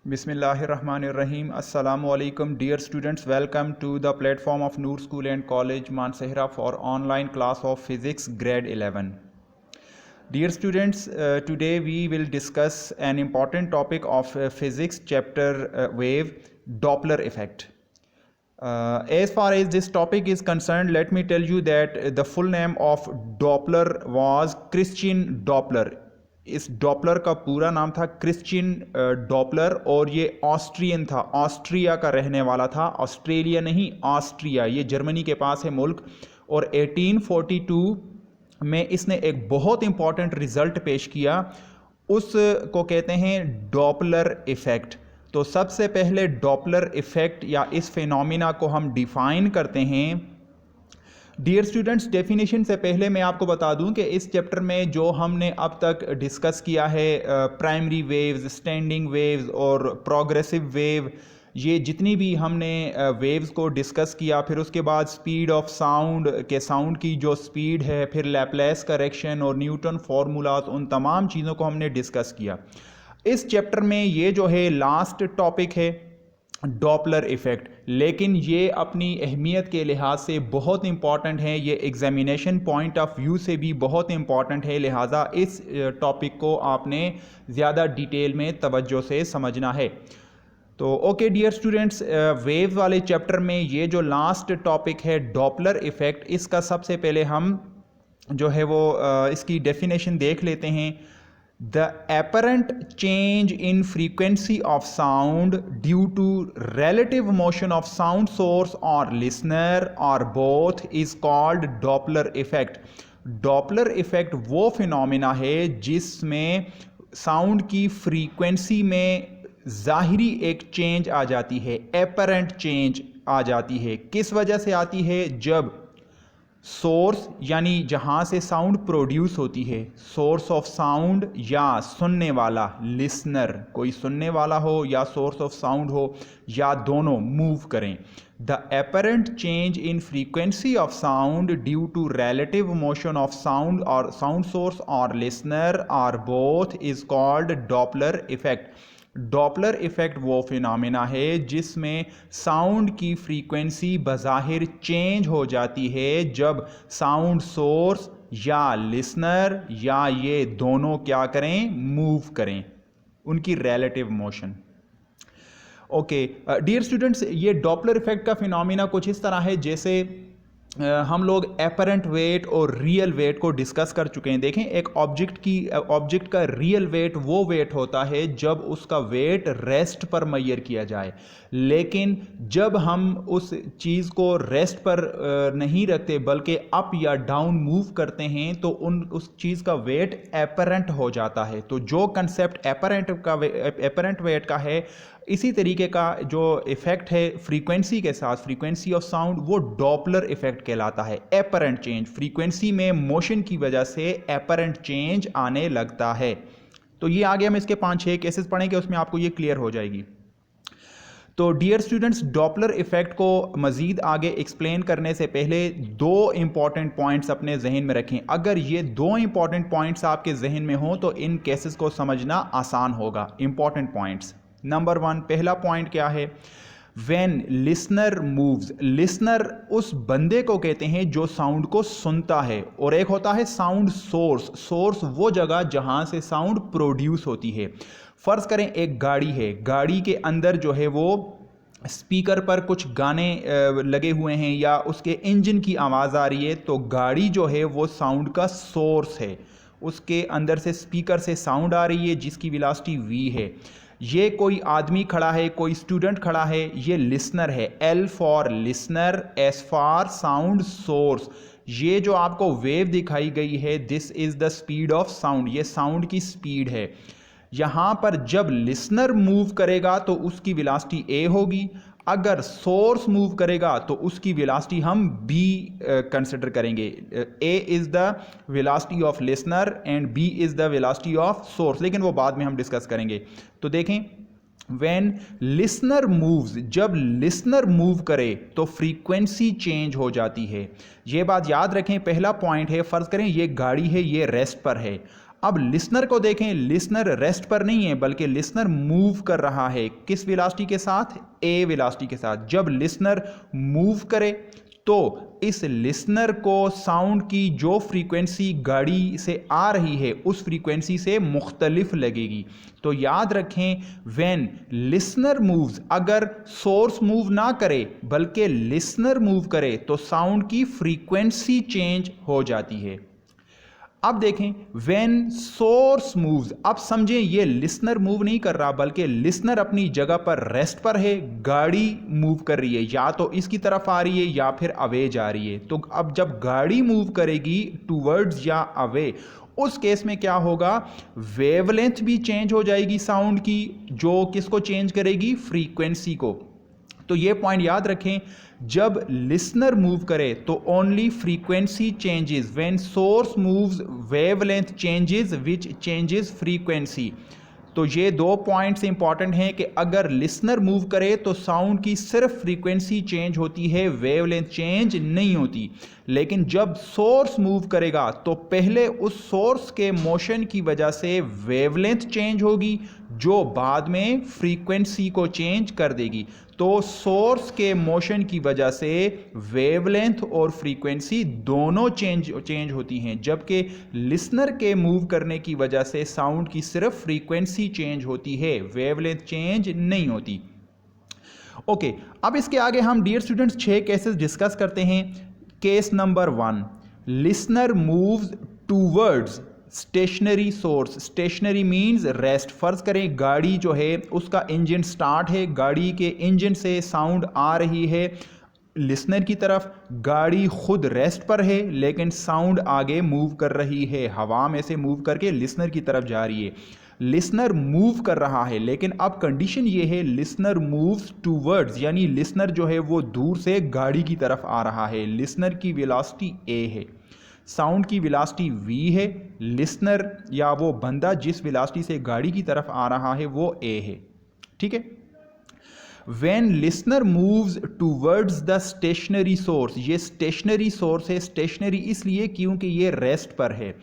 Bismillahirrahmanirrahim. Assalamu alaikum dear students. Welcome to the platform of Noor School and College Mansehra for online class of physics grade 11. Dear students, today we will discuss an important topic of physics chapter wave, Doppler effect. As far as this topic is concerned, let me tell you that the full name of Doppler was Christian Doppler. इस Doppler का पूरा नाम था Christian Doppler और ये Austrian था, Austria का रहने वाला था, ऑस्ट्रेलिया नहीं ऑस्ट्रिया, ये जर्मनी के पास है मुल्क। और 1842 में इसने एक बहुत इंपॉर्टेंट रिजल्ट पेश किया, उसको कहते हैं डॉपलर इफ़ेक्ट। तो सबसे पहले डॉपलर इफ़ेक्ट या इस फिनोमिना को हम डिफ़ाइन करते हैं। डियर स्टूडेंट्स, डेफिनेशन से पहले मैं आपको बता दूं कि इस चैप्टर में जो हमने अब तक डिस्कस किया है, प्राइमरी वेव्स, स्टैंडिंग वेव्स और प्रोग्रेसिव वेव, ये जितनी भी हमने वेव्स को डिस्कस किया, फिर उसके बाद स्पीड ऑफ साउंड के साउंड की जो स्पीड है, फिर लैप्लेस करेक्शन और न्यूटन फार्मूलाज, उन तमाम चीज़ों को हमने डिस्कस किया। इस चैप्टर में ये जो है लास्ट टॉपिक है डॉपलर इफ़ेक्ट, लेकिन ये अपनी अहमियत के लिहाज से बहुत इंपॉर्टेंट है, ये एग्जामिनेशन पॉइंट ऑफ व्यू से भी बहुत इंपॉर्टेंट है, लिहाजा इस टॉपिक को आपने ज़्यादा डिटेल में तवज्जो से समझना है। तो ओके डियर स्टूडेंट्स, वेव वाले चैप्टर में ये जो लास्ट टॉपिक है डॉपलर इफ़ेक्ट, इसका सबसे पहले हम जो है वो इसकी डेफिनेशन देख लेते हैं। The apparent change in frequency of sound due to relative motion of sound source or listener or both is called Doppler effect. Doppler effect वो फिनोमिना है जिसमें साउंड की फ्रीक्वेंसी में ज़ाहिरी एक चेंज आ जाती है, apparent चेंज आ जाती है। किस वजह से आती है? जब सोर्स यानी जहाँ से साउंड प्रोड्यूस होती है, सोर्स ऑफ साउंड या सुनने वाला लिसनर, कोई सुनने वाला हो या सोर्स ऑफ साउंड हो या दोनों मूव करें। The apparent change in frequency of sound due to relative motion of sound और साउंड सोर्स और लिसनर और both is called Doppler effect. Doppler effect वो फिनोमिना है जिसमें साउंड की फ्रीक्वेंसी बज़ाहिर चेंज हो जाती है जब साउंड सोर्स या लिसनर या ये दोनों क्या करें? मूव करें, उनकी relative motion. Okay dear students, ये डॉपलर इफ़ेक्ट का फिनोमिना कुछ इस तरह है जैसे हम लोग एपरेंट वेट और रियल वेट को डिस्कस कर चुके हैं। देखें, एक ऑब्जेक्ट का रियल वेट वो वेट होता है जब उसका वेट रेस्ट पर मैयर किया जाए, लेकिन जब हम उस चीज़ को रेस्ट पर नहीं रखते बल्कि अप या डाउन मूव करते हैं तो उस चीज़ का वेट एपरेंट हो जाता है। तो जो कंसेप्ट एपरेंट वेट का है, इसी तरीके का जो इफ़ेक्ट है फ्रीक्वेंसी के साथ, फ्रीक्वेंसी ऑफ साउंड, वो डॉपलर इफ़ेक्ट कहलाता है। एपरेंट चेंज, फ्रीक्वेंसी में मोशन की वजह से एपरेंट चेंज आने लगता है। तो ये आगे हम इसके 5-6 केसेस पढ़ेंगे, उसमें आपको ये क्लियर हो जाएगी। तो डियर स्टूडेंट्स, डॉपलर इफ़ेक्ट को मज़ीद आगे एक्सप्लेन करने से पहले दो इंपॉर्टेंट पॉइंट्स अपने जहन में रखें। अगर ये दो इंपॉर्टेंट पॉइंट्स आपके जहन में हों तो इन केसेस को समझना आसान होगा। इंपॉर्टेंट पॉइंट्स, नंबर 1, पहला पॉइंट क्या है? व्हेन लिसनर मूव्स, लिसनर उस बंदे को कहते हैं जो साउंड को सुनता है, और एक होता है साउंड सोर्स। सोर्स वो जगह जहां से साउंड प्रोड्यूस होती है। फर्ज करें एक गाड़ी है, गाड़ी के अंदर जो है वो स्पीकर पर कुछ गाने लगे हुए हैं या उसके इंजन की आवाज़ आ रही है, तो गाड़ी जो है वो साउंड का सोर्स है। उसके अंदर से स्पीकर से साउंड आ रही है जिसकी वेलोसिटी v है। ये कोई आदमी खड़ा है, कोई स्टूडेंट खड़ा है, ये लिसनर है। L for listener, S for sound source. ये जो आपको वेव दिखाई गई है, this is the speed of sound, ये साउंड की स्पीड है। यहाँ पर जब लिसनर मूव करेगा तो उसकी वेलोसिटी a होगी, अगर सोर्स मूव करेगा तो उसकी वेलोसिटी हम b कंसिडर करेंगे। a is the velocity of listener and b is the velocity of source, लेकिन वो बाद में हम डिस्कस करेंगे। तो देखें, व्हेन लिसनर मूव्स, जब लिसनर मूव करे तो फ्रीक्वेंसी चेंज हो जाती है। ये बात याद रखें, पहला पॉइंट है, फर्ज करें ये गाड़ी है, ये रेस्ट पर है। अब लिसनर को देखें, लिसनर रेस्ट पर नहीं है बल्कि लिसनर मूव कर रहा है। किस वेलोसिटी के साथ? ए वेलोसिटी के साथ। जब लिसनर मूव करे तो इस लिसनर को साउंड की जो फ्रीक्वेंसी गाड़ी से आ रही है उस फ्रीक्वेंसी से मुख्तलिफ लगेगी। तो याद रखें, व्हेन लिसनर मूव्स, अगर सोर्स मूव ना करे बल्कि लिसनर मूव करे तो साउंड की फ्रीक्वेंसी चेंज हो जाती है। अब देखें, व्हेन सोर्स मूव्स, अब समझें ये लिसनर मूव नहीं कर रहा बल्कि लिसनर अपनी जगह पर रेस्ट पर है, गाड़ी मूव कर रही है, या तो इसकी तरफ आ रही है या फिर अवे जा रही है। तो अब जब गाड़ी मूव करेगी टूवर्ड्स या अवे, उस केस में क्या होगा, वेवलेंथ भी चेंज हो जाएगी साउंड की, जो किसको चेंज करेगी? फ्रीक्वेंसी को। तो ये पॉइंट याद रखें, जब लिसनर मूव करे तो only frequency changes, when source moves wavelength changes which changes frequency. तो ये दो पॉइंट्स इंपॉर्टेंट हैं कि अगर लिसनर मूव करे तो साउंड की सिर्फ फ्रीक्वेंसी चेंज होती है, वेवलेंथ चेंज नहीं होती। लेकिन जब सोर्स मूव करेगा तो पहले उस सोर्स के मोशन की वजह से वेवलेंथ चेंज होगी जो बाद में फ्रीक्वेंसी को चेंज कर देगी। तो सोर्स के मोशन की वजह से वेवलेंथ और फ्रीक्वेंसी दोनों चेंज होती हैं, जबकि लिसनर के मूव करने की वजह से साउंड की सिर्फ फ्रीक्वेंसी चेंज होती है, वेवलेंथ चेंज नहीं होती। ओके, अब इसके आगे हम डियर स्टूडेंट्स 6 केसेस डिस्कस करते हैं। Case number 1, listener moves towards stationary source. Stationary means rest. फर्ज करें गाड़ी जो है उसका इंजन स्टार्ट है, गाड़ी के इंजन से साउंड आ रही है लिसनर की तरफ, गाड़ी खुद रेस्ट पर है लेकिन साउंड आगे मूव कर रही है, हवा में से मूव करके लिसनर की तरफ जा रही है। लिसनर मूव कर रहा है लेकिन अब कंडीशन ये है, लिसनर मूव्स टूवर्ड्स, यानी लिसनर जो है वो दूर से गाड़ी की तरफ आ रहा है। लिसनर की वेलोसिटी ए है, साउंड की वेलोसिटी v है, लिसनर या वो बंदा जिस वेलोसिटी से गाड़ी की तरफ आ रहा है वो a है। ठीक है। When listener moves towards the stationary source, ये स्टेशनरी सोर्स है, स्टेशनरी इसलिए क्योंकि ये रेस्ट पर है।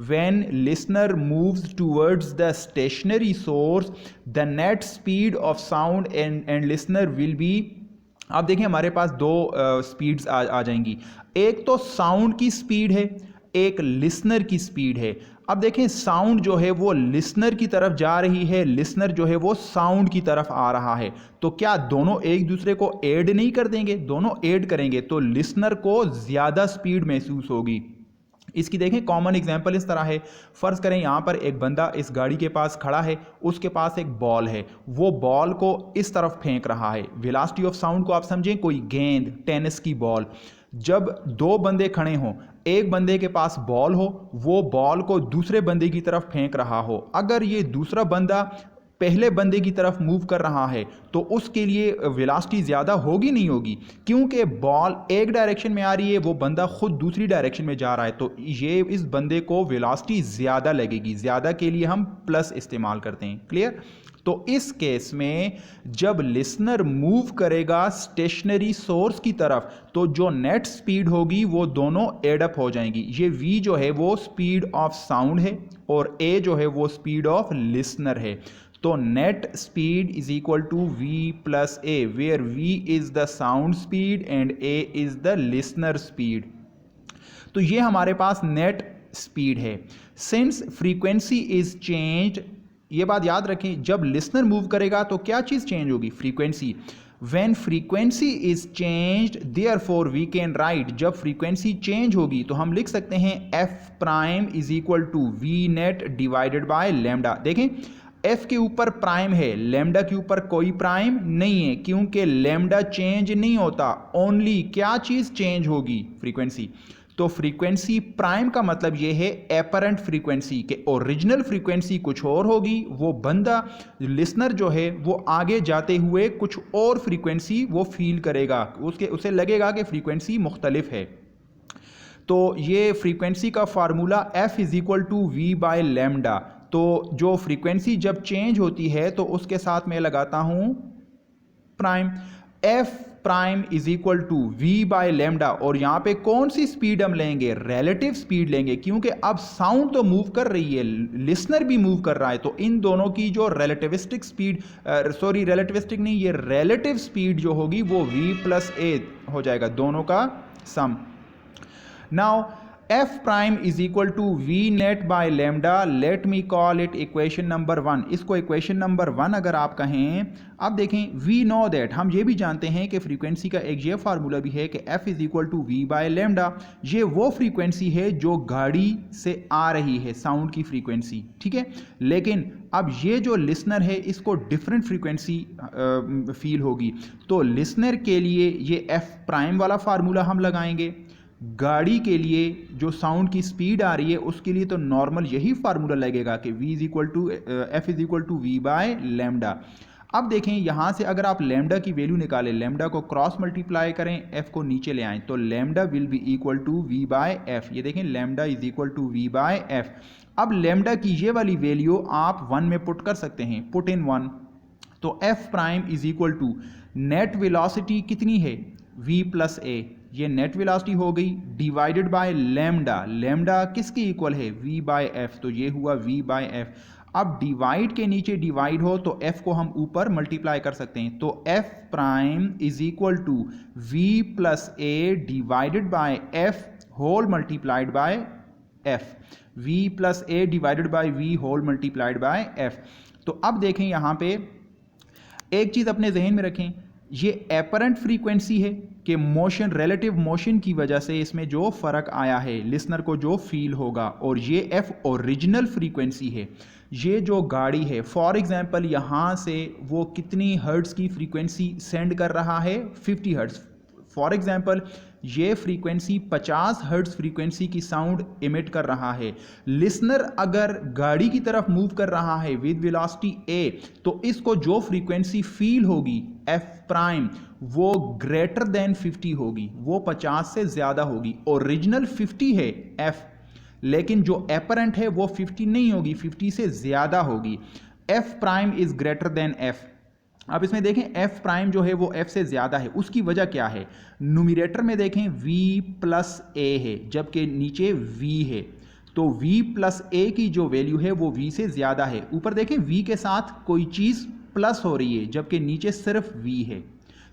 When listener moves towards the stationary source, the net speed of sound and listener will be, आप देखें हमारे पास दो स्पीड्स आ जाएंगी, एक तो साउंड की स्पीड है, एक लिसनर की स्पीड है। अब देखें साउंड जो है वो लिसनर की तरफ जा रही है, लिसनर जो है वो साउंड की तरफ आ रहा है। तो क्या दोनों एक दूसरे को ऐड नहीं कर देंगे? दोनों ऐड करेंगे तो लिसनर को ज़्यादा स्पीड महसूस होगी। इसकी देखें कॉमन एग्जांपल इस तरह है, फ़र्ज़ करें यहाँ पर एक बंदा इस गाड़ी के पास खड़ा है, उसके पास एक बॉल है, वो बॉल को इस तरफ फेंक रहा है। वेलोसिटी ऑफ साउंड को आप समझें कोई गेंद, टेनिस की बॉल। जब दो बंदे खड़े हों, एक बंदे के पास बॉल हो, वो बॉल को दूसरे बंदे की तरफ फेंक रहा हो, अगर ये दूसरा बंदा पहले बंदे की तरफ मूव कर रहा है तो उसके लिए वेलोसिटी ज़्यादा होगी नहीं होगी, क्योंकि बॉल एक डायरेक्शन में आ रही है, वो बंदा खुद दूसरी डायरेक्शन में जा रहा है, तो ये इस बंदे को वेलोसिटी ज़्यादा लगेगी। ज़्यादा के लिए हम प्लस इस्तेमाल करते हैं। क्लियर? तो इस केस में जब लिसनर मूव करेगा स्टेशनरी सोर्स की तरफ तो जो नेट स्पीड होगी वो दोनों एड अप हो जाएंगी। ये v जो है वो स्पीड ऑफ साउंड है और a जो है वो स्पीड ऑफ लिसनर है। तो net speed is equal to v plus a, where v is the sound speed and a is the listener speed. तो ये हमारे पास नेट स्पीड है। सिंस फ्रीक्वेंसी इज चेंज्ड, ये बात याद रखें, जब लिसनर मूव करेगा तो क्या चीज़ चेंज होगी? Frequency. When frequency is changed, therefore we can write, जब फ्रीक्वेंसी चेंज होगी तो हम लिख सकते हैं f prime is equal to v net divided by lambda. देखें f के ऊपर प्राइम है, लैम्डा के ऊपर कोई प्राइम नहीं है, क्योंकि लैम्डा चेंज नहीं होता, ओनली क्या चीज़ चेंज होगी? फ्रीक्वेंसी। तो फ्रीक्वेंसी प्राइम का मतलब ये है एपरेंट फ्रीक्वेंसी, के ओरिजिनल फ्रीक्वेंसी कुछ और होगी, वो बंदा लिसनर जो है वो आगे जाते हुए कुछ और फ्रीक्वेंसी वो फील करेगा, उसे लगेगा कि फ्रीक्वेंसी मुख्तलिफ है। तो ये फ्रीक्वेंसी का formula f is equal to v by lambda. तो जो फ्रीक्वेंसी जब चेंज होती है तो उसके साथ मैं लगाता हूँ prime. F prime is equal to v by lambda, और यहां पे कौन सी स्पीड हम लेंगे, रिलेटिव स्पीड लेंगे, क्योंकि अब साउंड तो मूव कर रही है, लिसनर भी मूव कर रहा है, तो इन दोनों की जो रिलेटिविस्टिक स्पीड, सॉरी रिलेटिविस्टिक नहीं, ये रिलेटिव स्पीड जो होगी वो v प्लस ए हो जाएगा, दोनों का sum. Now f prime is equal to v net by lambda, let me call it equation number 1। इसको इक्वेशन नंबर 1 अगर आप कहें, अब देखें वी नो दैट, हम ये भी जानते हैं कि फ्रीक्वेंसी का एक ये फार्मूला भी है कि f is equal to v by lambda, ये वो फ्रीक्वेंसी है जो गाड़ी से आ रही है, साउंड की फ्रीक्वेंसी, ठीक है। लेकिन अब ये जो लिसनर है इसको डिफरेंट फ्रीक्वेंसी फील होगी, तो लिसनर के लिए ये f प्राइम वाला फार्मूला हम लगाएंगे, गाड़ी के लिए जो साउंड की स्पीड आ रही है उसके लिए तो नॉर्मल यही फार्मूला लगेगा कि v is equal to f is equal to v by lambda. अब देखें यहां से अगर आप लेमडा की वैल्यू निकालें, लेमडा को क्रॉस मल्टीप्लाई करें, f को नीचे ले आएं, तो lambda will be equal to v by f. ये देखें lambda is equal to v by f. अब लेमडा की ये वाली वैल्यू आप 1 में पुट कर सकते हैं, पुट इन 1, तो f prime is equal to net velocity कितनी है, v प्लस ए, ये नेट वेलोसिटी हो गई, डिवाइडेड बाय लेमडा, लेमडा किसकी इक्वल है, v बाय एफ, तो ये हुआ v बाय एफ। अब डिवाइड के नीचे डिवाइड हो तो f को हम ऊपर मल्टीप्लाई कर सकते हैं, तो f prime is equal to v plus a divided by f whole multiplied by f, v plus a divided by v whole multiplied by f। तो अब देखें यहां पे एक चीज अपने जहन में रखें, ये एपरेंट फ्रीक्वेंसी है कि मोशन, रिलेटिव मोशन की वजह से इसमें जो फर्क आया है लिसनर को जो फील होगा, और ये f ओरिजिनल फ्रीक्वेंसी है, ये जो गाड़ी है फॉर एग्जांपल यहां से वो कितनी हर्ट्ज की फ्रीक्वेंसी सेंड कर रहा है, 50 हर्ट्ज। फॉर एग्जांपल ये फ्रीक्वेंसी 50 हर्ट्ज फ्रीक्वेंसी की साउंड इमिट कर रहा है। लिसनर अगर गाड़ी की तरफ मूव कर रहा है विद वेलोसिटी a, तो इसको जो फ्रीक्वेंसी फील होगी f प्राइम वो ग्रेटर देन 50 होगी, वो 50 से ज्यादा होगी। ओरिजिनल 50 है f, लेकिन जो एपरेंट है वो 50 नहीं होगी, 50 से ज्यादा होगी। f prime is greater then f। अब इसमें देखें f प्राइम जो है वो f से ज्यादा है, उसकी वजह क्या है, न्यूमरेटर में देखें v प्लस a है जबकि नीचे v है, तो v प्लस a की जो वैल्यू है वो v से ज्यादा है। ऊपर देखें v के साथ कोई चीज प्लस हो रही है जबकि नीचे सिर्फ v है,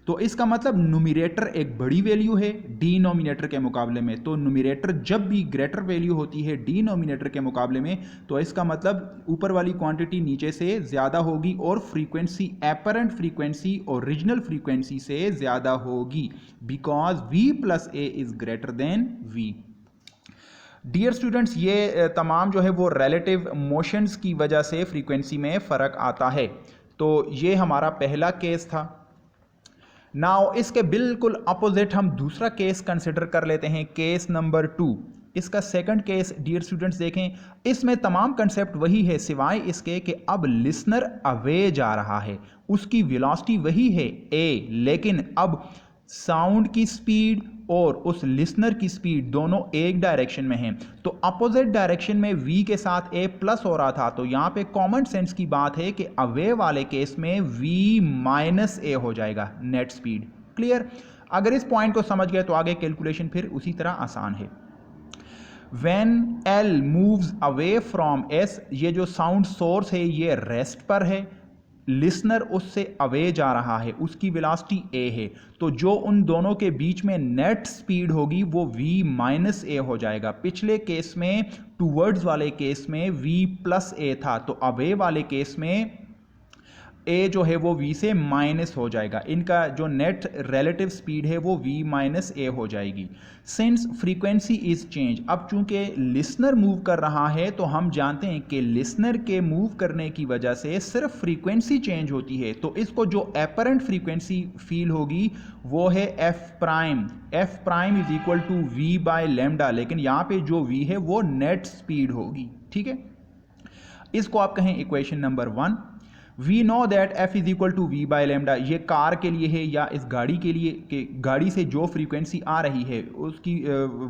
तो इसका मतलब न्यूमरेटर एक बड़ी वैल्यू है डिनोमिनेटर के मुकाबले में, तो न्यूमरेटर जब भी ग्रेटर वैल्यू होती है डिनोमिनेटर के मुकाबले में तो इसका मतलब ऊपर वाली क्वांटिटी नीचे से ज्यादा होगी और frequency apparent frequency original frequency से ज्यादा होगी, because v plus a is greater than v। Dear students, ये तमाम जो है वो रिलेटिव मोशंस की वजह से फ्रीक्वेंसी में फ़र्क आता है। तो ये हमारा पहला केस था। नाउ इसके बिल्कुल अपोजिट हम दूसरा केस कंसिडर कर लेते हैं, केस नंबर 2। इसका सेकंड केस डियर स्टूडेंट्स देखें, इसमें तमाम कंसेप्ट वही है सिवाय इसके कि अब लिसनर अवे जा रहा है, उसकी वेलोसिटी वही है a, लेकिन अब साउंड की स्पीड और उस लिसनर की स्पीड दोनों एक डायरेक्शन में हैं, तो अपोजिट डायरेक्शन में v के साथ a प्लस हो रहा था, तो यहाँ पे कॉमन सेंस की बात है कि अवे वाले केस में v माइनस a हो जाएगा नेट स्पीड। क्लियर? अगर इस पॉइंट को समझ गए तो आगे कैलकुलेशन फिर उसी तरह आसान है। When L moves away from S, ये जो साउंड सोर्स है ये रेस्ट पर है, लिसनर उससे अवे जा रहा है, उसकी वेलोसिटी a है, तो जो उन दोनों के बीच में नेट स्पीड होगी वो v माइनस a हो जाएगा। पिछले केस में टूवर्ड्स वाले केस में v प्लस a था, तो अवे वाले केस में a जो है वो v से माइनस हो जाएगा, इनका जो नेट रिलेटिव स्पीड है वो v माइनस a हो जाएगी। सिंस फ्रीक्वेंसी इज चेंज, अब चूंकि लिसनर मूव कर रहा है तो हम जानते हैं कि लिसनर के मूव करने की वजह से सिर्फ फ्रीक्वेंसी चेंज होती है, तो इसको जो एपरेंट फ्रीक्वेंसी फील होगी वो है f prime. f prime is equal to v by lambda, लेकिन यहाँ पे जो v है वो नेट स्पीड होगी। ठीक है, इसको आप कहें equation number 1। We know that f is equal to v by lambda, ये कार के लिए है या इस गाड़ी के लिए, कि गाड़ी से जो फ्रीक्वेंसी आ रही है उसकी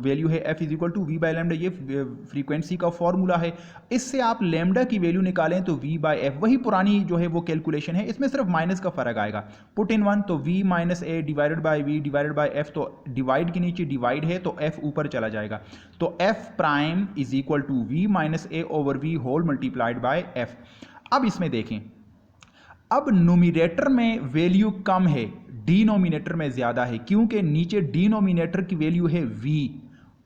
वैल्यू है f is equal to v by lambda, ये फ्रीक्वेंसी का फॉर्मूला है। इससे आप लैम्डा की वैल्यू निकालें तो वी बाय एफ, वही पुरानी जो है वो कैलकुलेशन है, इसमें सिर्फ माइनस का फर्क आएगा। पुट इन वन, तो v minus a divided by v divided by f, तो डिवाइड के नीचे डिवाइड है तो एफ ऊपर चला जाएगा, तो f prime is equal to v minus a over v whole multiplied by f. अब इसमें देखें, अब न्यूमरेटर में वैल्यू कम है, डिनोमिनेटर में ज्यादा है, क्योंकि नीचे डिनोमिनेटर की वैल्यू है v,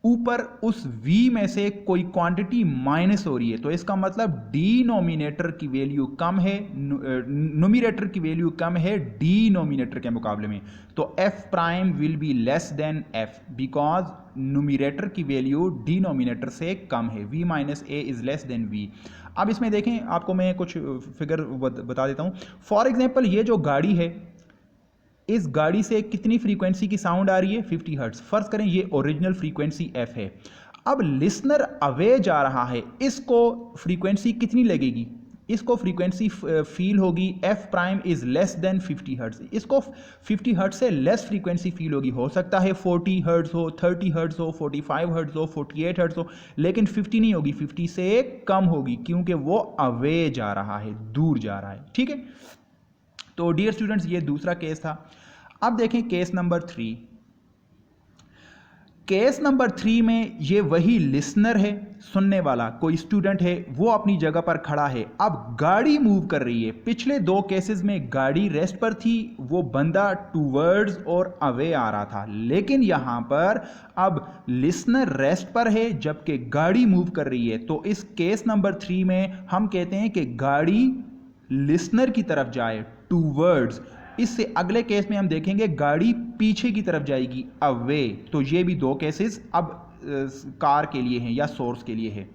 ऊपर उस v में से कोई क्वांटिटी माइनस हो रही है, तो इसका मतलब डिनोमिनेटर की वैल्यू कम है, न्यूमरेटर की वैल्यू कम है डिनोमिनेटर के मुकाबले में, तो f prime will be less than f because numerator की वैल्यू डिनोमिनेटर से कम है, v minus A is less than v। अब इसमें देखें, आपको मैं कुछ फिगर बता देता हूं। फॉर एग्जांपल, ये जो गाड़ी है, इस गाड़ी से कितनी फ्रीक्वेंसी की साउंड आ रही है, 50 हर्ट्ज। फर्ज करें ये ओरिजिनल फ्रीक्वेंसी f है। अब लिसनर अवे जा रहा है, इसको फ्रीक्वेंसी कितनी लगेगी, इसको फ्रीक्वेंसी फील होगी f prime is less than 50 hertz, इसको 50 हर्ट्ज से लेस फ्रीक्वेंसी फील होगी, हो सकता है 40 हर्ट्ज हो, 30 हर्ट्ज हो, 45 हर्ट्ज हो, 48 हर्ट्ज हो, लेकिन 50 नहीं होगी, 50 से कम होगी, क्योंकि वो अवे जा रहा है, दूर जा रहा है। ठीक है, तो डियर स्टूडेंट्स, ये दूसरा केस था। अब देखें केस नंबर 3। केस नंबर 3 में ये वही लिसनर है, सुनने वाला कोई स्टूडेंट है, वो अपनी जगह पर खड़ा है, अब गाड़ी मूव कर रही है। पिछले दो केसेस में गाड़ी रेस्ट पर थी, वो बंदा टूवर्ड्स और अवे आ रहा था, लेकिन यहां पर अब लिसनर रेस्ट पर है जबकि गाड़ी मूव कर रही है। तो इस केस नंबर 3 में हम कहते हैं कि गाड़ी लिसनर की तरफ जाए, टूवर्ड्स। इससे अगले केस में हम देखेंगे गाड़ी पीछे की तरफ जाएगी, अवे। तो ये भी दो केसेस अब कार के लिए हैं या सोर्स के लिए है।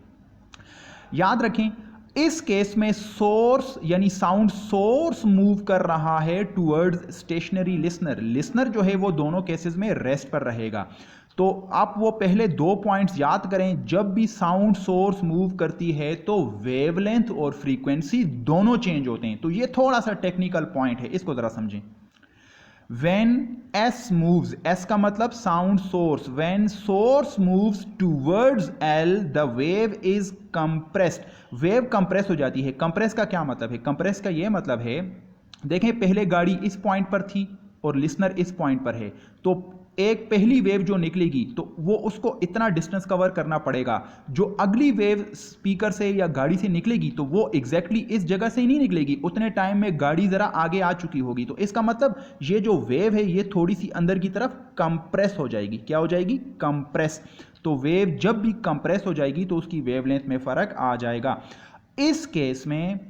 याद रखें, इस केस में सोर्स यानी साउंड सोर्स मूव कर रहा है टुवर्ड्स स्टेशनरी लिसनर। लिसनर जो है वो दोनों केसेस में रेस्ट पर रहेगा। तो आप वो पहले दो पॉइंट्स याद करें, जब भी साउंड सोर्स मूव करती है तो वेवलेंथ और फ्रीक्वेंसी दोनों चेंज होते हैं। तो ये थोड़ा सा टेक्निकल पॉइंट है, इसको जरा समझें। When S moves, S का मतलब sound source, when source moves towards L, the wave is compressed. Wave compress हो जाती है। कंप्रेस का क्या मतलब है? कंप्रेस का ये मतलब है, देखें पहले गाड़ी इस पॉइंट पर थी और लिसनर इस पॉइंट पर है, तो एक पहली वेव जो निकलेगी तो वो उसको इतना डिस्टेंस कवर करना पड़ेगा। जो अगली वेव स्पीकर से या गाड़ी से निकलेगी तो वो एग्जैक्टली इस जगह से ही नहीं निकलेगी, उतने टाइम में गाड़ी जरा आगे आ चुकी होगी। तो इसका मतलब ये जो वेव है ये थोड़ी सी अंदर की तरफ कंप्रेस हो जाएगी। क्या हो जाएगी? कंप्रेस। तो वेव जब भी कंप्रेस हो जाएगी तो उसकी वेवलेंथ में फर्क आ जाएगा। इस केस में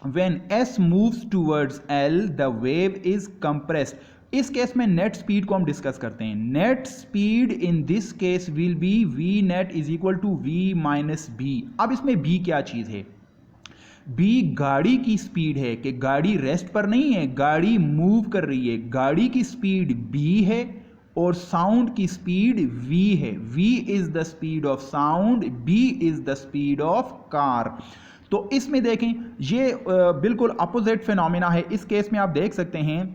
when S moves towards L, the wave is compressed. इस केस में नेट स्पीड को हम डिस्कस करते हैं। Net speed in this case will be v net is equal to v minus b। अब इसमें b क्या चीज है? b गाड़ी की स्पीड है, कि गाड़ी रेस्ट पर नहीं है, गाड़ी मूव कर रही है। गाड़ी की स्पीड b है और साउंड की स्पीड v है। v is the speed of sound, b is the speed of car. तो इसमें देखें ये बिल्कुल अपोजिट फिनोमेना है। इस केस में आप देख सकते हैं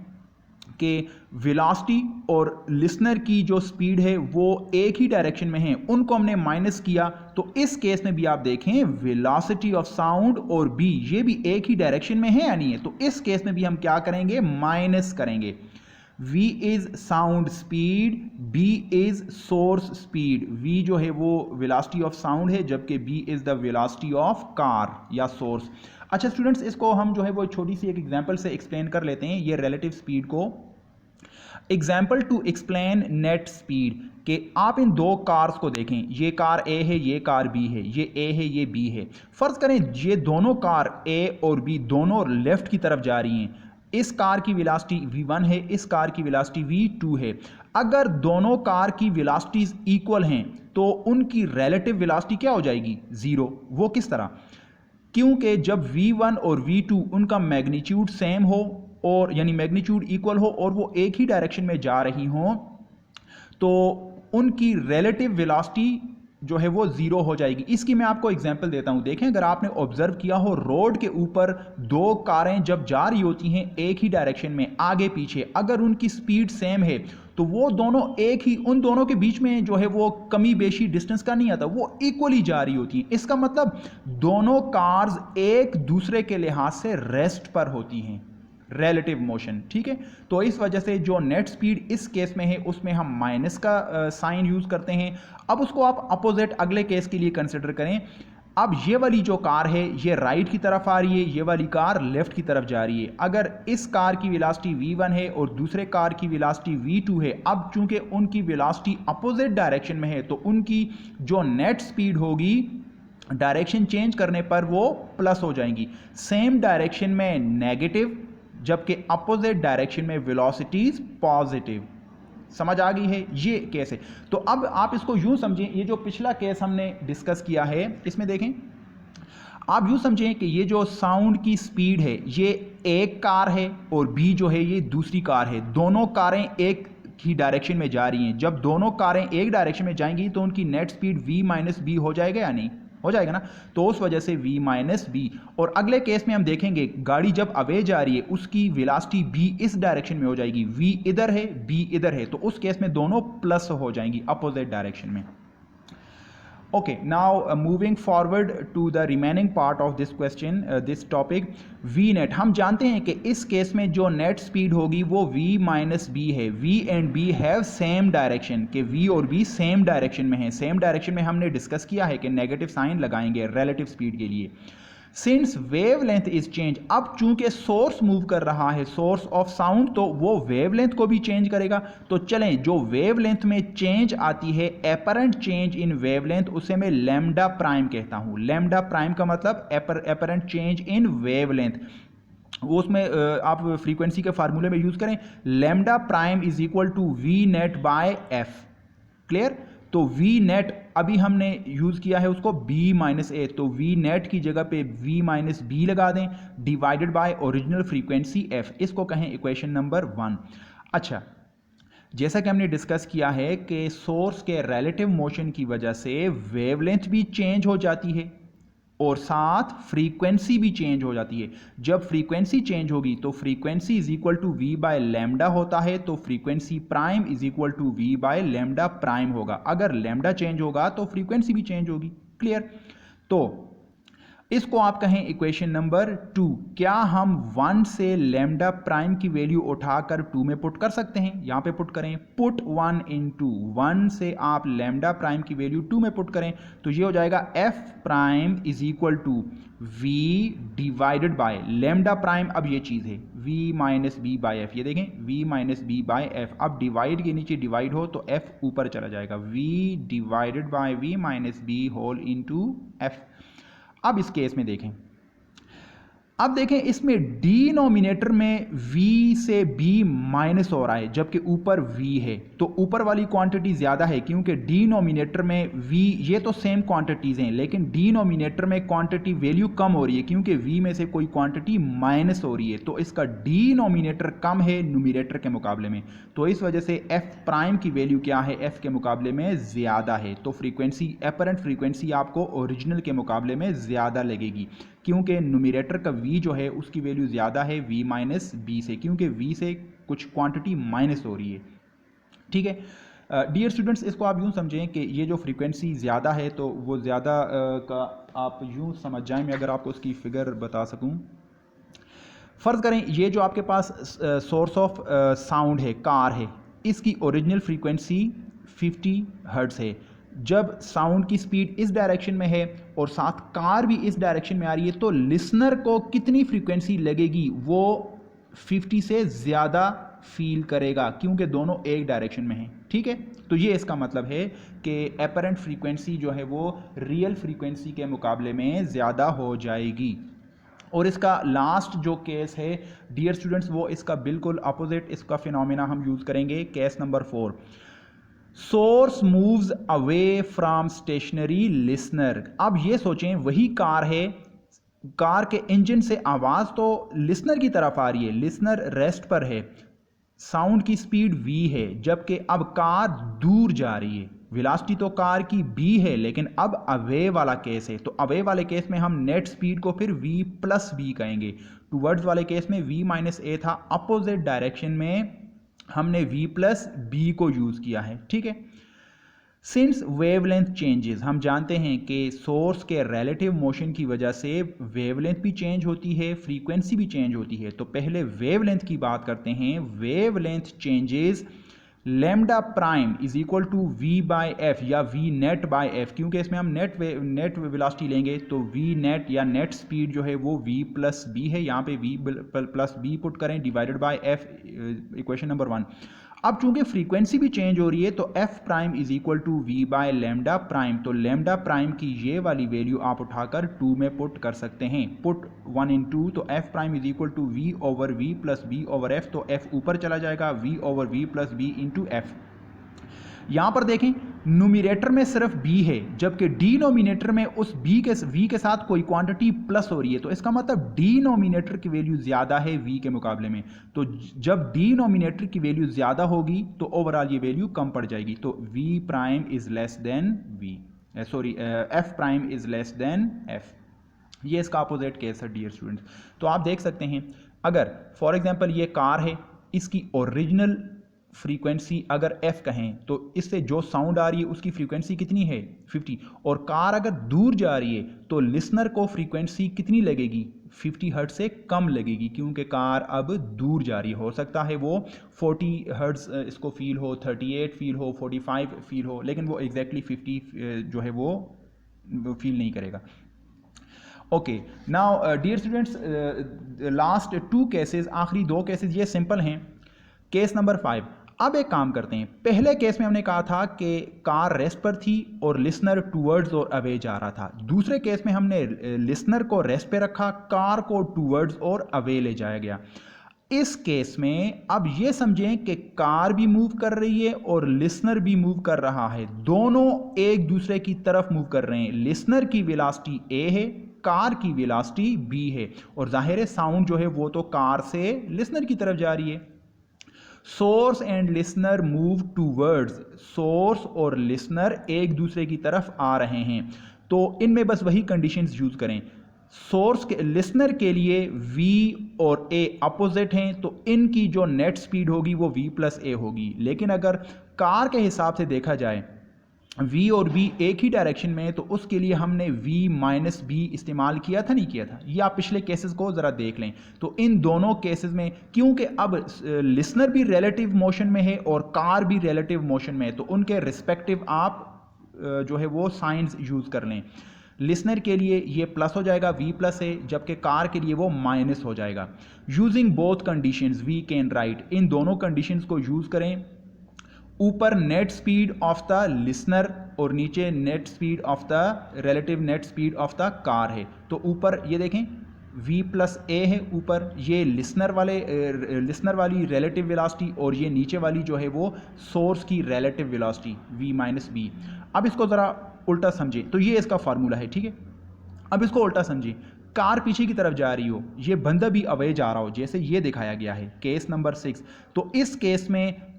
कि वेलोसिटी और लिसनर की जो स्पीड है वो एक ही डायरेक्शन में है, उनको हमने माइनस किया। तो इस केस में भी आप देखें वेलोसिटी ऑफ साउंड और बी ये भी एक ही डायरेक्शन में है या नहीं है। तो इस केस में भी हम क्या करेंगे? माइनस करेंगे। v is sound speed, b is source speed. v जो है वो वेलोसिटी ऑफ साउंड है जबकि b is the velocity of car या सोर्स। अच्छा स्टूडेंट्स, इसको हम जो है वो छोटी सी एक एग्जांपल से एक्सप्लेन कर लेते हैं, ये रिलेटिव स्पीड को। Example to explain net speed, कि आप इन दो कार्स को देखें, ये कार A है, ये कार B है, ये A है, ये B है। फर्ज करें ये दोनों कार A और B दोनों लेफ्ट की तरफ जा रही हैं। इस कार की वेलोसिटी v1 है, इस कार की वेलोसिटी v2 है। अगर दोनों कार की वेलोसिटीज इक्वल हैं तो उनकी रिलेटिव वेलोसिटी क्या हो जाएगी? जीरो। वो किस तरह? क्योंकि जब v1 और v2 उनका मैग्नीट्यूड सेम हो और यानी मैग्नीट्यूड इक्वल हो और वो एक ही डायरेक्शन में जा रही हो, तो उनकी रिलेटिव वेलोसिटी जो है वो जीरो हो जाएगी। इसकी मैं आपको एग्जांपल देता हूं। देखें, अगर आपने ऑब्जर्व किया हो, रोड के ऊपर दो कारें जब जा रही होती हैं एक ही डायरेक्शन में आगे पीछे, अगर उनकी स्पीड सेम है तो वो दोनों एक ही, उन दोनों के बीच में जो है वो कमी बेशी डिस्टेंस का नहीं आता, वो इक्वली जा रही होती हैं। इसका मतलब दोनों कार्स एक दूसरे के लिहाज से रेस्ट पर होती हैं, रिलेटिव मोशन। ठीक है, तो इस वजह से जो नेट स्पीड इस केस में है उसमें हम माइनस का साइन यूज करते हैं। अब उसको आप अपोजिट अगले केस के लिए कंसिडर करें। अब ये वाली जो कार है ये राइट की तरफ आ रही है, ये वाली कार लेफ्ट की तरफ जा रही है। अगर इस कार की वेलोसिटी v1 है और दूसरे कार की वेलोसिटी v2 है, अब चूंकि उनकी वेलोसिटी अपोजिट डायरेक्शन में है तो उनकी जो नेट स्पीड होगी डायरेक्शन चेंज करने पर वो प्लस हो जाएंगी। सेम डायरेक्शन में नेगेटिव, जबकि अपोजिट डायरेक्शन में वेलोसिटीज पॉजिटिव। समझ आ गई है ये केस है। तो अब आप इसको यूं समझें, ये जो पिछला केस हमने डिस्कस किया है इसमें देखें, आप यूं समझें कि ये जो साउंड की स्पीड है ये एक कार है और बी जो है ये दूसरी कार है। दोनों कारें एक ही डायरेक्शन में जा रही हैं। जब दोनों कारें एक डायरेक्शन में जाएंगी तो उनकी net speed v minus b हो जाएगा या नहीं? हो जाएगा ना। तो उस वजह से v माइनस बी। और अगले केस में हम देखेंगे गाड़ी जब अवे जा रही है उसकी वेलोसिटी b इस डायरेक्शन में हो जाएगी, v इधर है b इधर है, तो उस केस में दोनों प्लस हो जाएंगी अपोजिट डायरेक्शन में। Okay, now moving forward to the remaining part of this question, this topic, v net। हम जानते हैं कि इस केस में जो नेट स्पीड होगी वो v माइनस बी है। v and b have same direction, कि v और b सेम डायरेक्शन में है। सेम डायरेक्शन में हमने डिस्कस किया है कि नेगेटिव साइन लगाएंगे रिलेटिव स्पीड के लिए। Since wave length is change, अब चूंकि सोर्स मूव कर रहा है, सोर्स ऑफ साउंड, तो वो वेव लेंथ को भी चेंज करेगा। तो चलें, जो वेव लेंथ में चेंज आती है, apparent change in wave length, उसे मैं लैम्डा प्राइम कहता हूं। लैम्डा प्राइम का मतलब apparent change in wavelength. उसमें आप फ्रीक्वेंसी के फार्मूले में यूज करें, lambda prime is equal to v net by f. Clear? तो v नेट अभी हमने यूज किया है उसको b माइनस ए, तो v नेट की जगह पे v माइनस बी लगा दें, divided by original frequency f। इसको कहें इक्वेशन नंबर 1। अच्छा, जैसा कि हमने डिस्कस किया है कि सोर्स के रिलेटिव मोशन की वजह से वेवलेंथ भी चेंज हो जाती है और साथ फ्रीक्वेंसी भी चेंज हो जाती है। जब फ्रीक्वेंसी चेंज होगी तो frequency is equal to v by lambda होता है, तो frequency prime is equal to v by lambda prime होगा। अगर लैम्डा चेंज होगा तो फ्रीक्वेंसी भी चेंज होगी। क्लियर? तो इसको आप कहें इक्वेशन नंबर 2। क्या हम 1 से लैम्डा प्राइम की वैल्यू उठाकर 2 में पुट कर सकते हैं? यहां पे पुट करें, पुट 1 इंटू 1 से आप लैम्डा प्राइम की वैल्यू 2 में पुट करें तो ये हो जाएगा f prime is equal to v divided by lambda prime. अब ये चीज है v minus b by f. ये देखें, v minus b by f. अब डिवाइड के नीचे डिवाइड हो तो f ऊपर चला जाएगा, v divided by v minus b whole into f. अब इस केस में देखें, अब देखें इसमें डिनोमिनेटर में v से b माइनस हो रहा है जबकि ऊपर v है, तो ऊपर वाली क्वांटिटी ज्यादा है क्योंकि डिनोमिनेटर में v, ये तो सेम क्वांटिटीज हैं लेकिन डिनोमिनेटर में क्वांटिटी वैल्यू कम हो रही है क्योंकि v में से कोई क्वांटिटी माइनस हो रही है, तो इसका डिनोमिनेटर कम है न्यूमिनेटर के मुकाबले में। तो इस वजह से f प्राइम की वैल्यू क्या है, f के मुकाबले में ज्यादा है। तो फ्रीक्वेंसी, एपरेंट फ्रीक्वेंसी आपको ओरिजिनल के मुकाबले में ज्यादा लगेगी क्योंकि न्यूमिनेटर का v जो है उसकी वैल्यू ज्यादा है v माइनस बी से, क्योंकि v से कुछ क्वांटिटी माइनस हो रही है। ठीक है डियर स्टूडेंट्स, इसको आप यूं समझें कि ये जो फ्रीक्वेंसी ज़्यादा है तो वो ज़्यादा का आप यूं समझ जाएं, मैं अगर आपको उसकी फिगर बता सकूं। फ़र्ज़ करें ये जो आपके पास सोर्स ऑफ साउंड है, कार है, इसकी ओरिजिनल फ्रीक्वेंसी 50 हर्ट्ज़ है। जब साउंड की स्पीड इस डायरेक्शन में है और साथ कार भी इस डायरेक्शन में आ रही है तो लिसनर को कितनी फ्रीक्वेंसी लगेगी, वो 50 से ज़्यादा फील करेगा क्योंकि दोनों एक डायरेक्शन में हैं। ठीक है, तो ये इसका मतलब है कि एपरेंट फ्रीक्वेंसी जो है वो रियल फ्रीक्वेंसी के मुकाबले में ज़्यादा हो जाएगी। और इसका लास्ट जो केस है डियर स्टूडेंट्स, वो इसका बिल्कुल अपोजिट इसका फिनोमेना हम यूज़ करेंगे। Case number 4, source moves away from stationary listener. अब ये सोचें वही कार है, कार के इंजन से आवाज तो लिसनर की तरफ आ रही है, लिसनर रेस्ट पर है, साउंड की स्पीड v है, जबकि अब कार दूर जा रही है, वेलोसिटी तो कार की b है, लेकिन अब अवे वाला केस है, तो अवे वाले केस में हम नेट स्पीड को फिर v प्लस बी कहेंगे। टूवर्ड्स वाले केस में v माइनस ए था, अपोजिट डायरेक्शन में हमने v प्लस बी को यूज किया है, ठीक है। सिंस वेवलेंथ चेंजेस, हम जानते हैं कि सोर्स के रिलेटिव मोशन की वजह से वेवलेंथ भी चेंज होती है, फ्रीक्वेंसी भी चेंज होती है। तो पहले वेवलेंथ की बात करते हैं। Wavelength changes lambda prime is equal to v by f या वी नेट बाय एफ, क्योंकि इसमें हम नेट वेलोसिटी लेंगे तो वी नेट या नेट स्पीड जो है वो वी प्लस बी है, यहाँ पे वी प्लस बी पुट करें divided by f, equation number 1। अब चूंकि फ्रीक्वेंसी भी चेंज हो रही है तो f prime is equal to v by lambda prime, तो लैम्डा प्राइम की ये वाली वैल्यू आप उठाकर 2 में पुट कर सकते हैं। पुट 1 इन 2, तो f prime is equal to v over v plus b over f, तो एफ ऊपर चला जाएगा, v over v plus b into f. यहां पर देखें न्यूमिरेटर में सिर्फ b है, जबकि डिनोमिनेटर में उस v के साथ कोई क्वांटिटी प्लस हो रही है, तो इसका मतलब डिनोमिनेटर की वैल्यू ज्यादा है v के मुकाबले में। तो जब डिनोमिनेटर की वैल्यू ज्यादा होगी तो ओवरऑल ये वैल्यू कम पड़ जाएगी, तो v prime is less than f prime is less than f। ये इसका अपोजिट केस है डियर स्टूडेंट्स। तो आप देख सकते हैं, अगर फॉर एग्जांपल ये कार है, इसकी ओरिजिनल फ्रीक्वेंसी अगर f कहें तो इससे जो साउंड आ रही है उसकी फ्रीक्वेंसी कितनी है 50, और कार अगर दूर जा रही है तो लिसनर को फ्रीक्वेंसी कितनी लगेगी 50 हर्ट्ज से कम लगेगी, क्योंकि कार अब दूर जा रही है। हो सकता है वो 40 हर्ट्ज इसको फील हो, 38 फील हो, 45 फील हो, लेकिन वो एग्जैक्टली 50 जो है वो फील नहीं करेगा। Okay, now dear students, last 2 cases, आखिरी 2 केसेस ये सिंपल हैं। केस नंबर 5, अब एक काम करते हैं। पहले केस में हमने कहा था कि कार रेस्ट पर थी और लिसनर टूवर्ड्स और अवे जा रहा था। दूसरे केस में हमने लिसनर को रेस्ट पे रखा, कार को टूवर्ड्स और अवे ले जाया गया। इस केस में अब ये समझें कि कार भी मूव कर रही है और लिसनर भी मूव कर रहा है, दोनों एक दूसरे की तरफ मूव कर रहे हैं। लिसनर की वेलोसिटी a है, कार की वेलोसिटी b है, और जाहिर है साउंड जो है वो तो कार से लिसनर की तरफ जा रही है। Source and listener move towards, source और लिसनर एक दूसरे की तरफ आ रहे हैं, तो इनमें बस वही कंडीशंस यूज करें। सोर्स के लिसनर के लिए v और a अपोजिट हैं, तो इनकी जो नेट स्पीड होगी वो v प्लस a होगी। लेकिन अगर कार के हिसाब से देखा जाए v और b एक ही डायरेक्शन में है, तो उसके लिए हमने v माइनस बी इस्तेमाल किया था, नहीं किया था? ये आप पिछले केसेस को ज़रा देख लें। तो इन दोनों केसेस में क्योंकि अब लिसनर भी रिलेटिव मोशन में है और कार भी रिलेटिव मोशन में है, तो उनके रिस्पेक्टिव आप जो है वो साइंस यूज़ कर लें। लिसनर के लिए ये प्लस हो जाएगा, v प्लस है, जबकि कार के लिए वो माइनस हो जाएगा। Using both conditions we can write, इन दोनों कंडीशंस को यूज़ करें। ऊपर net speed of the listener और नीचे net speed of the relative net speed of the car है। तो ऊपर ये देखें v प्लस a है, ऊपर ये लिसनर वाली रिलेटिव वेलोसिटी, और ये नीचे वाली जो है वो सोर्स की relative velocity v minus b. अब इसको ज़रा उल्टा समझें, तो ये इसका फार्मूला है, ठीक है। अब इसको उल्टा समझें, कार पीछे की तरफ जा रही हो, ये बंदा भी अवे जा रहा हो, जैसे ये दिखाया गया है केस नंबर 6। तो इस केस में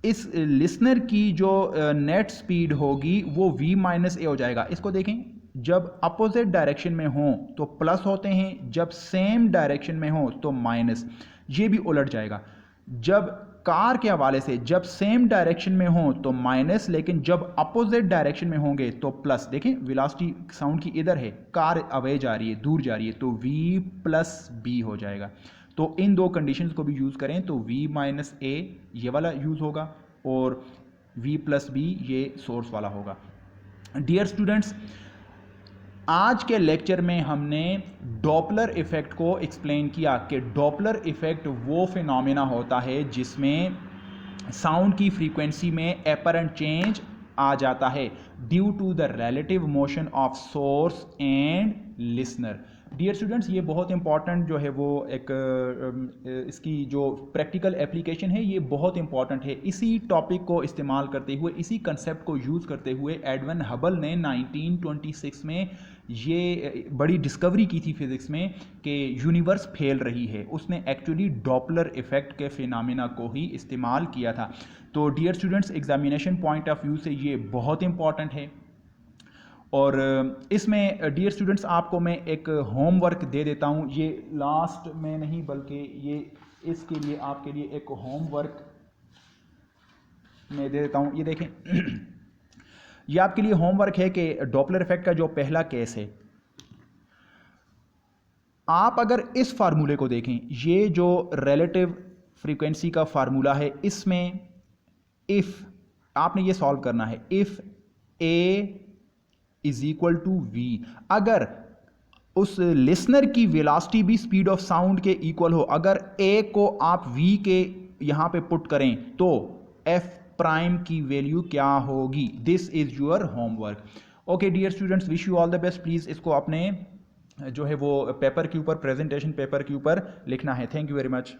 इस लिसनर की जो नेट स्पीड होगी वो v माइनस ए हो जाएगा। इसको देखें, जब अपोजिट डायरेक्शन में हो तो प्लस होते हैं, जब सेम डायरेक्शन में हो तो माइनस। ये भी उलट जाएगा, जब कार के हवाले से जब सेम डायरेक्शन में हो तो माइनस, लेकिन जब अपोजिट डायरेक्शन में होंगे तो प्लस। देखें वेलोसिटी साउंड की इधर है, कार अवे जा रही है, दूर जा रही है, तो v प्लस बी हो जाएगा। तो इन दो कंडीशंस को भी यूज़ करें तो v माइनस ए ये वाला यूज़ होगा और v प्लस बी ये सोर्स वाला होगा। डियर स्टूडेंट्स, आज के लेक्चर में हमने डॉपलर इफेक्ट को एक्सप्लेन किया कि डॉपलर इफेक्ट वो फिनोमेना होता है जिसमें साउंड की फ्रीक्वेंसी में अपरेंट चेंज आ जाता है due to the relative motion of source and listener. Dear students, ये बहुत इंपॉर्टेंट जो है वो एक इसकी जो प्रैक्टिकल एप्लीकेशन है ये बहुत इंपॉर्टेंट है। इसी टॉपिक को इस्तेमाल करते हुए, इसी कंसेप्ट को यूज़ करते हुए एडविन हबल ने 1926 में ये बड़ी डिस्कवरी की थी फिज़िक्स में कि यूनिवर्स फैल रही है, उसने एक्चुअली डॉपलर इफ़ेक्ट के फिनोमेना को ही इस्तेमाल किया था। तो dear students, examination point of view से ये बहुत इंपॉर्टेंट है। और इसमें डियर स्टूडेंट्स आपको मैं एक होमवर्क दे देता हूँ, ये लास्ट में नहीं बल्कि ये इसके लिए आपके लिए एक होमवर्क मैं दे देता हूँ। ये देखें ये आपके लिए होमवर्क है कि डॉपलर इफेक्ट का जो पहला केस है, आप अगर इस फार्मूले को देखें, ये जो रिलेटिव फ्रीक्वेंसी का फार्मूला है, इसमें इफ आपने ये सॉल्व करना है, if a is equal to v, अगर उस लिसनर की वेलोसिटी भी स्पीड ऑफ साउंड के इक्वल हो, अगर ए को आप वी के यहां पे पुट करें तो एफ प्राइम की वैल्यू क्या होगी। This is your homework. Okay dear students, wish you all the best. Please इसको अपने जो है वो पेपर के ऊपर, प्रेजेंटेशन पेपर के ऊपर लिखना है। Thank you very much.